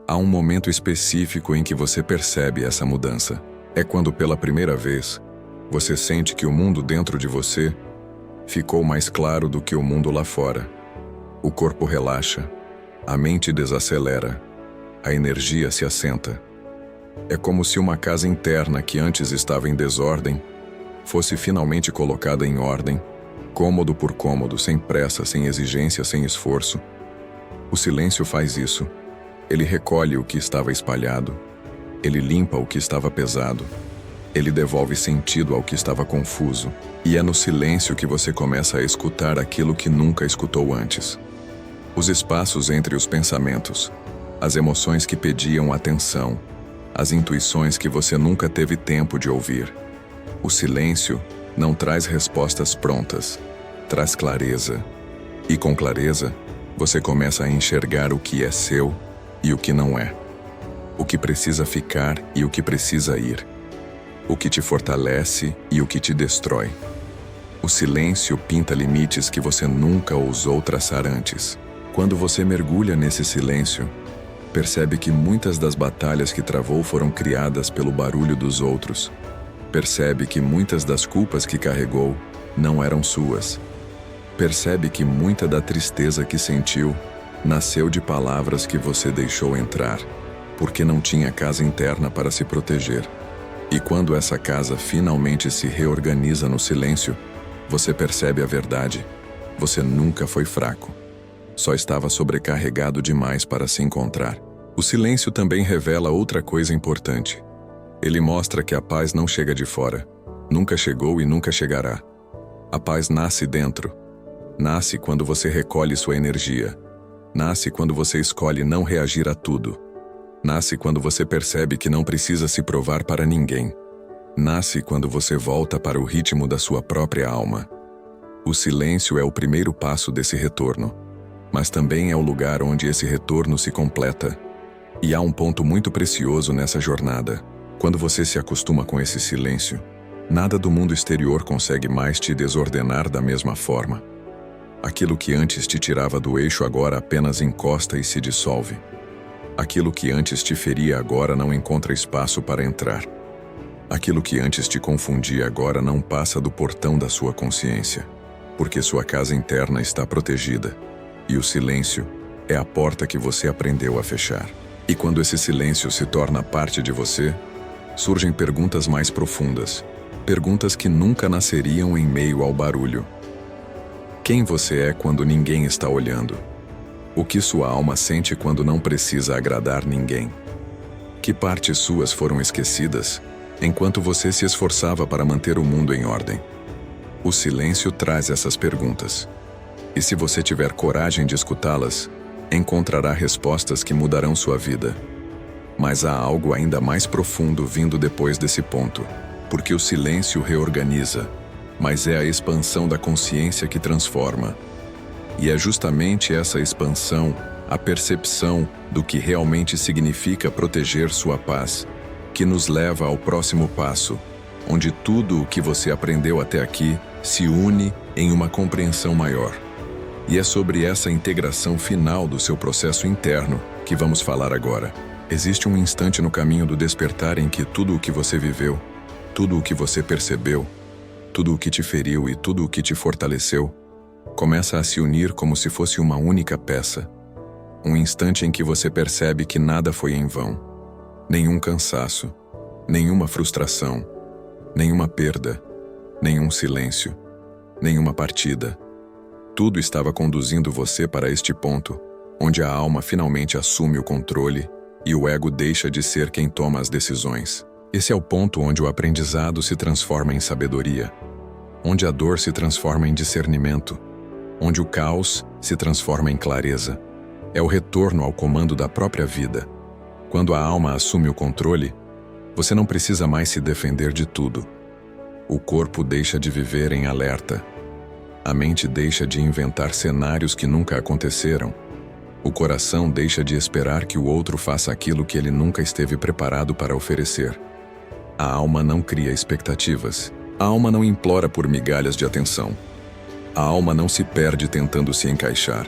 Há um momento específico em que você percebe essa mudança. É quando, pela primeira vez, você sente que o mundo dentro de você ficou mais claro do que o mundo lá fora. O corpo relaxa, a mente desacelera, a energia se assenta. É como se uma casa interna que antes estava em desordem fosse finalmente colocada em ordem, cômodo por cômodo, sem pressa, sem exigência, sem esforço. O silêncio faz isso. Ele recolhe o que estava espalhado. Ele limpa o que estava pesado. Ele devolve sentido ao que estava confuso. E é no silêncio que você começa a escutar aquilo que nunca escutou antes. Os espaços entre os pensamentos, as emoções que pediam atenção, as intuições que você nunca teve tempo de ouvir. O silêncio não traz respostas prontas, traz clareza. E com clareza, você começa a enxergar o que é seu e o que não é. O que precisa ficar e o que precisa ir. O que te fortalece e o que te destrói. O silêncio pinta limites que você nunca ousou traçar antes. Quando você mergulha nesse silêncio, percebe que muitas das batalhas que travou foram criadas pelo barulho dos outros. Percebe que muitas das culpas que carregou não eram suas. Percebe que muita da tristeza que sentiu nasceu de palavras que você deixou entrar, porque não tinha casa interna para se proteger. E quando essa casa finalmente se reorganiza no silêncio, você percebe a verdade. Você nunca foi fraco. Só estava sobrecarregado demais para se encontrar. O silêncio também revela outra coisa importante. Ele mostra que a paz não chega de fora. Nunca chegou e nunca chegará. A paz nasce dentro. Nasce quando você recolhe sua energia. Nasce quando você escolhe não reagir a tudo. Nasce quando você percebe que não precisa se provar para ninguém. Nasce quando você volta para o ritmo da sua própria alma. O silêncio é o primeiro passo desse retorno, mas também é o lugar onde esse retorno se completa. E há um ponto muito precioso nessa jornada. Quando você se acostuma com esse silêncio, nada do mundo exterior consegue mais te desordenar da mesma forma. Aquilo que antes te tirava do eixo agora apenas encosta e se dissolve. Aquilo que antes te feria agora não encontra espaço para entrar. Aquilo que antes te confundia agora não passa do portão da sua consciência, porque sua casa interna está protegida, e o silêncio é a porta que você aprendeu a fechar. E quando esse silêncio se torna parte de você, surgem perguntas mais profundas, perguntas que nunca nasceriam em meio ao barulho. Quem você é quando ninguém está olhando? O que sua alma sente quando não precisa agradar ninguém? Que partes suas foram esquecidas enquanto você se esforçava para manter o mundo em ordem? O silêncio traz essas perguntas. E se você tiver coragem de escutá-las, encontrará respostas que mudarão sua vida. Mas há algo ainda mais profundo vindo depois desse ponto, porque o silêncio reorganiza, mas é a expansão da consciência que transforma. E é justamente essa expansão, a percepção do que realmente significa proteger sua paz, que nos leva ao próximo passo, onde tudo o que você aprendeu até aqui se une em uma compreensão maior. E é sobre essa integração final do seu processo interno que vamos falar agora. Existe um instante no caminho do despertar em que tudo o que você viveu, tudo o que você percebeu, tudo o que te feriu e tudo o que te fortaleceu, começa a se unir como se fosse uma única peça. Um instante em que você percebe que nada foi em vão. Nenhum cansaço, nenhuma frustração, nenhuma perda, nenhum silêncio, nenhuma partida. Tudo estava conduzindo você para este ponto, onde a alma finalmente assume o controle e o ego deixa de ser quem toma as decisões. Esse é o ponto onde o aprendizado se transforma em sabedoria, onde a dor se transforma em discernimento, onde o caos se transforma em clareza. É o retorno ao comando da própria vida. Quando a alma assume o controle, você não precisa mais se defender de tudo. O corpo deixa de viver em alerta. A mente deixa de inventar cenários que nunca aconteceram. O coração deixa de esperar que o outro faça aquilo que ele nunca esteve preparado para oferecer. A alma não cria expectativas. A alma não implora por migalhas de atenção. A alma não se perde tentando se encaixar.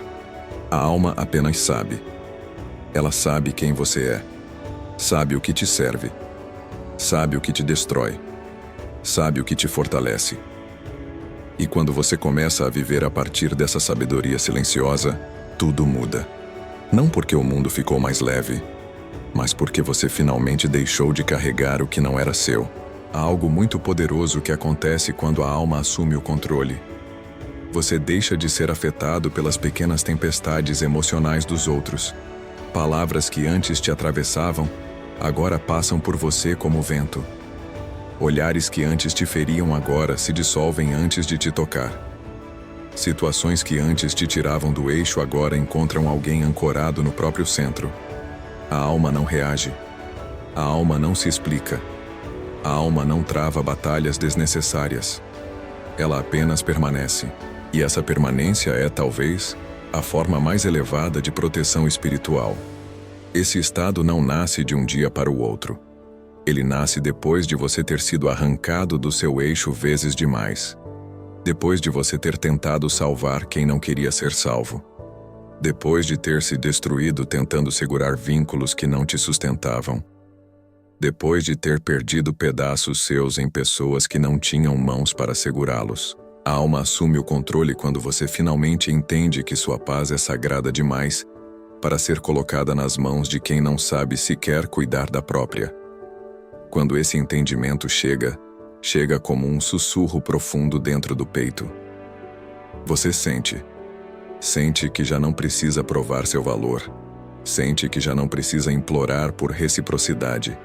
A alma apenas sabe. Ela sabe quem você é. Sabe o que te serve. Sabe o que te destrói. Sabe o que te fortalece. E quando você começa a viver a partir dessa sabedoria silenciosa, tudo muda. Não porque o mundo ficou mais leve, mas porque você finalmente deixou de carregar o que não era seu. Há algo muito poderoso que acontece quando a alma assume o controle. Você deixa de ser afetado pelas pequenas tempestades emocionais dos outros. Palavras que antes te atravessavam, agora passam por você como vento. Olhares que antes te feriam agora se dissolvem antes de te tocar. Situações que antes te tiravam do eixo agora encontram alguém ancorado no próprio centro. A alma não reage. A alma não se explica. A alma não trava batalhas desnecessárias. Ela apenas permanece. E essa permanência é, talvez, a forma mais elevada de proteção espiritual. Esse estado não nasce de um dia para o outro. Ele nasce depois de você ter sido arrancado do seu eixo vezes demais. Depois de você ter tentado salvar quem não queria ser salvo. Depois de ter se destruído tentando segurar vínculos que não te sustentavam. Depois de ter perdido pedaços seus em pessoas que não tinham mãos para segurá-los. A alma assume o controle quando você finalmente entende que sua paz é sagrada demais para ser colocada nas mãos de quem não sabe sequer cuidar da própria. Quando esse entendimento chega como um sussurro profundo dentro do peito. Você sente que já não precisa provar seu valor. Sente que já não precisa implorar por reciprocidade.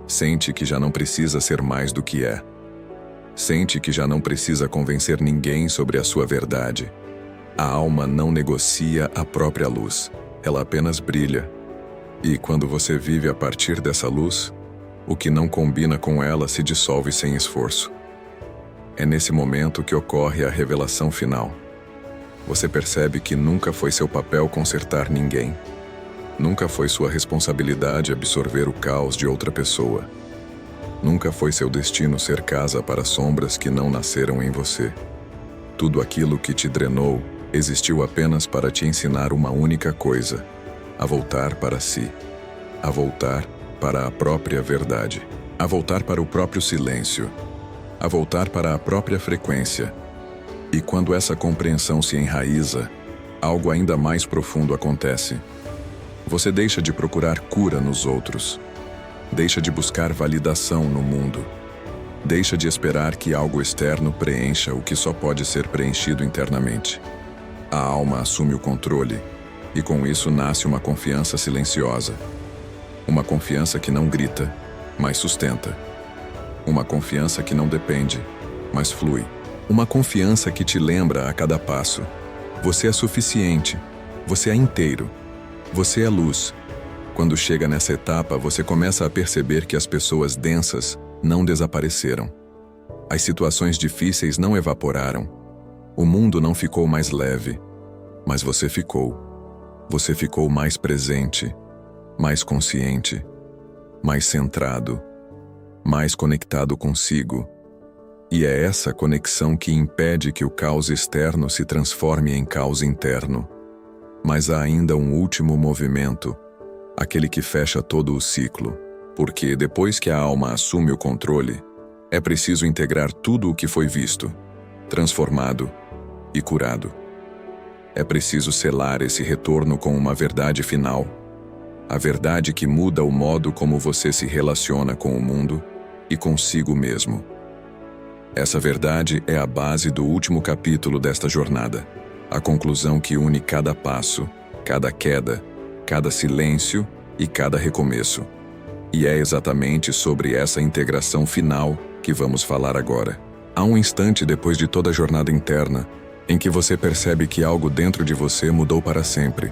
Sente que já não precisa ser mais do que é. Sente que já não precisa convencer ninguém sobre a sua verdade. A alma não negocia a própria luz. Ela apenas brilha. E quando você vive a partir dessa luz, o que não combina com ela se dissolve sem esforço. É nesse momento que ocorre a revelação final. Você percebe que nunca foi seu papel consertar ninguém. Nunca foi sua responsabilidade absorver o caos de outra pessoa. Nunca foi seu destino ser casa para sombras que não nasceram em você. Tudo aquilo que te drenou existiu apenas para te ensinar uma única coisa: a voltar para si, a voltar para a própria verdade, a voltar para o próprio silêncio, a voltar para a própria frequência. E quando essa compreensão se enraiza, algo ainda mais profundo acontece. Você deixa de procurar cura nos outros, deixa de buscar validação no mundo, deixa de esperar que algo externo preencha o que só pode ser preenchido internamente. A alma assume o controle, e com isso nasce uma confiança silenciosa. Uma confiança que não grita, mas sustenta. Uma confiança que não depende, mas flui. Uma confiança que te lembra a cada passo: você é suficiente, você é inteiro, você é luz. Quando chega nessa etapa, você começa a perceber que as pessoas densas não desapareceram. As situações difíceis não evaporaram. O mundo não ficou mais leve, mas você ficou. Você ficou mais presente, mais consciente, mais centrado, mais conectado consigo. E é essa conexão que impede que o caos externo se transforme em caos interno. Mas há ainda um último movimento, aquele que fecha todo o ciclo, porque depois que a alma assume o controle, é preciso integrar tudo o que foi visto, transformado e curado. É preciso selar esse retorno com uma verdade final, a verdade que muda o modo como você se relaciona com o mundo e consigo mesmo. Essa verdade é a base do último capítulo desta jornada, a conclusão que une cada passo, cada queda, cada silêncio e cada recomeço. E é exatamente sobre essa integração final que vamos falar agora. Há um instante depois de toda a jornada interna, em que você percebe que algo dentro de você mudou para sempre.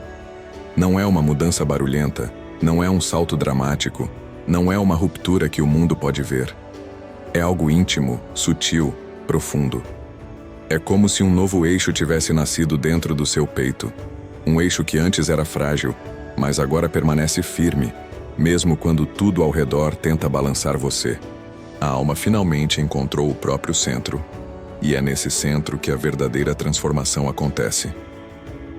Não é uma mudança barulhenta, não é um salto dramático, não é uma ruptura que o mundo pode ver. É algo íntimo, sutil, profundo. É como se um novo eixo tivesse nascido dentro do seu peito. Um eixo que antes era frágil, mas agora permanece firme, mesmo quando tudo ao redor tenta balançar você. A alma finalmente encontrou o próprio centro, e é nesse centro que a verdadeira transformação acontece.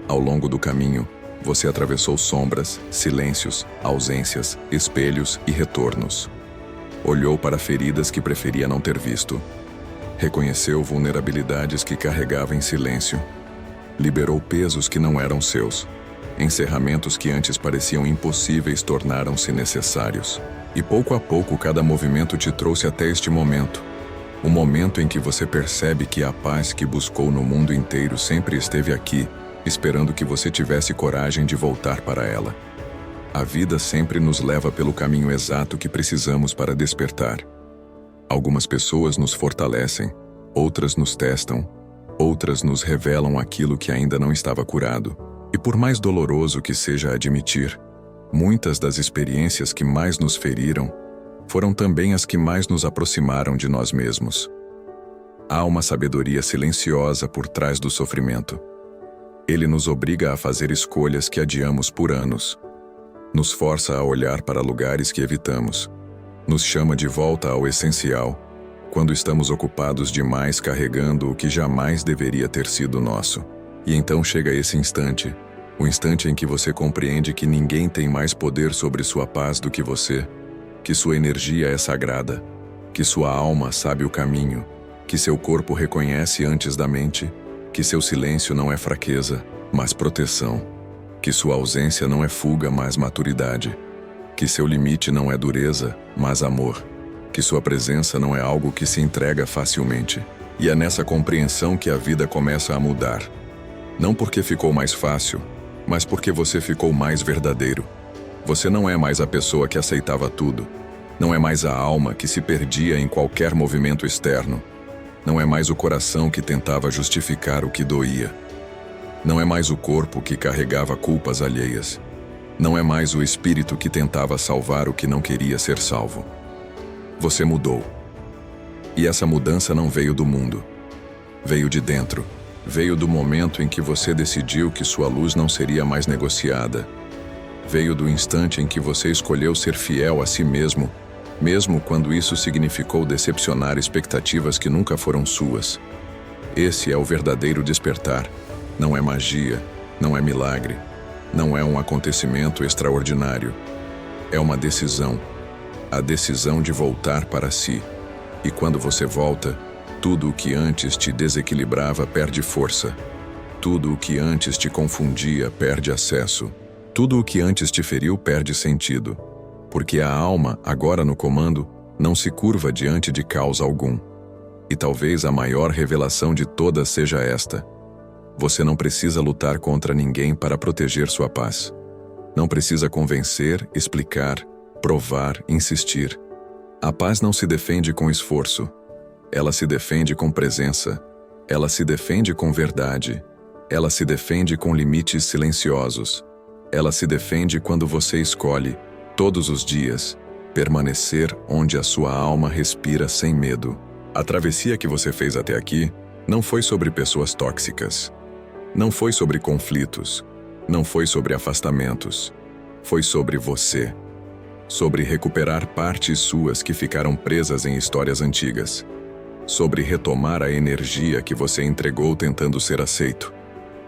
Ao longo do caminho, você atravessou sombras, silêncios, ausências, espelhos e retornos. Olhou para feridas que preferia não ter visto. Reconheceu vulnerabilidades que carregava em silêncio. Liberou pesos que não eram seus. Encerramentos que antes pareciam impossíveis tornaram-se necessários. E pouco a pouco cada movimento te trouxe até este momento. O momento em que você percebe que a paz que buscou no mundo inteiro sempre esteve aqui, esperando que você tivesse coragem de voltar para ela. A vida sempre nos leva pelo caminho exato que precisamos para despertar. Algumas pessoas nos fortalecem, outras nos testam, outras nos revelam aquilo que ainda não estava curado. E por mais doloroso que seja admitir, muitas das experiências que mais nos feriram foram também as que mais nos aproximaram de nós mesmos. Há uma sabedoria silenciosa por trás do sofrimento. Ele nos obriga a fazer escolhas que adiamos por anos. Nos força a olhar para lugares que evitamos. Nos chama de volta ao essencial, quando estamos ocupados demais carregando o que jamais deveria ter sido nosso. E então chega esse instante, o instante em que você compreende que ninguém tem mais poder sobre sua paz do que você, que sua energia é sagrada, que sua alma sabe o caminho, que seu corpo reconhece antes da mente, que seu silêncio não é fraqueza, mas proteção, que sua ausência não é fuga, mas maturidade, que seu limite não é dureza, mas amor, que sua presença não é algo que se entrega facilmente. E é nessa compreensão que a vida começa a mudar. Não porque ficou mais fácil, mas porque você ficou mais verdadeiro. Você não é mais a pessoa que aceitava tudo. Não é mais a alma que se perdia em qualquer movimento externo. Não é mais o coração que tentava justificar o que doía. Não é mais o corpo que carregava culpas alheias. Não é mais o espírito que tentava salvar o que não queria ser salvo. Você mudou. E essa mudança não veio do mundo. Veio de dentro. Veio do momento em que você decidiu que sua luz não seria mais negociada. Veio do instante em que você escolheu ser fiel a si mesmo, mesmo quando isso significou decepcionar expectativas que nunca foram suas. Esse é o verdadeiro despertar. Não é magia, não é milagre, não é um acontecimento extraordinário. É uma decisão. A decisão de voltar para si. E quando você volta, tudo o que antes te desequilibrava perde força. Tudo o que antes te confundia perde acesso. Tudo o que antes te feriu perde sentido. Porque a alma, agora no comando, não se curva diante de causa algum. E talvez a maior revelação de todas seja esta: você não precisa lutar contra ninguém para proteger sua paz. Não precisa convencer, explicar, provar, insistir. A paz não se defende com esforço. Ela se defende com presença. Ela se defende com verdade. Ela se defende com limites silenciosos. Ela se defende quando você escolhe, todos os dias, permanecer onde a sua alma respira sem medo. A travessia que você fez até aqui não foi sobre pessoas tóxicas. Não foi sobre conflitos. Não foi sobre afastamentos. Foi sobre você. Sobre recuperar partes suas que ficaram presas em histórias antigas. Sobre retomar a energia que você entregou tentando ser aceito.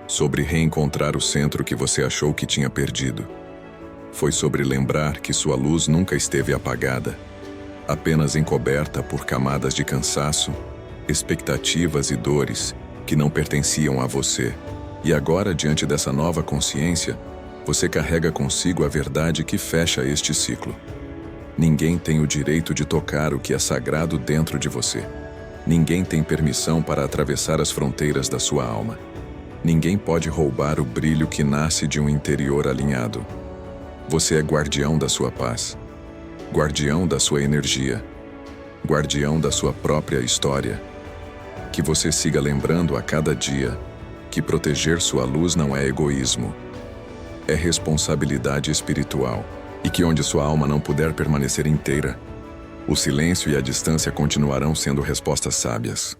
Sobre reencontrar o centro que você achou que tinha perdido. Foi sobre lembrar que sua luz nunca esteve apagada, apenas encoberta por camadas de cansaço, expectativas e dores que não pertenciam a você. E agora, diante dessa nova consciência, você carrega consigo a verdade que fecha este ciclo. Ninguém tem o direito de tocar o que é sagrado dentro de você. Ninguém tem permissão para atravessar as fronteiras da sua alma. Ninguém pode roubar o brilho que nasce de um interior alinhado. Você é guardião da sua paz, guardião da sua energia, guardião da sua própria história. Que você siga lembrando a cada dia que proteger sua luz não é egoísmo, é responsabilidade espiritual, e que onde sua alma não puder permanecer inteira, o silêncio e a distância continuarão sendo respostas sábias.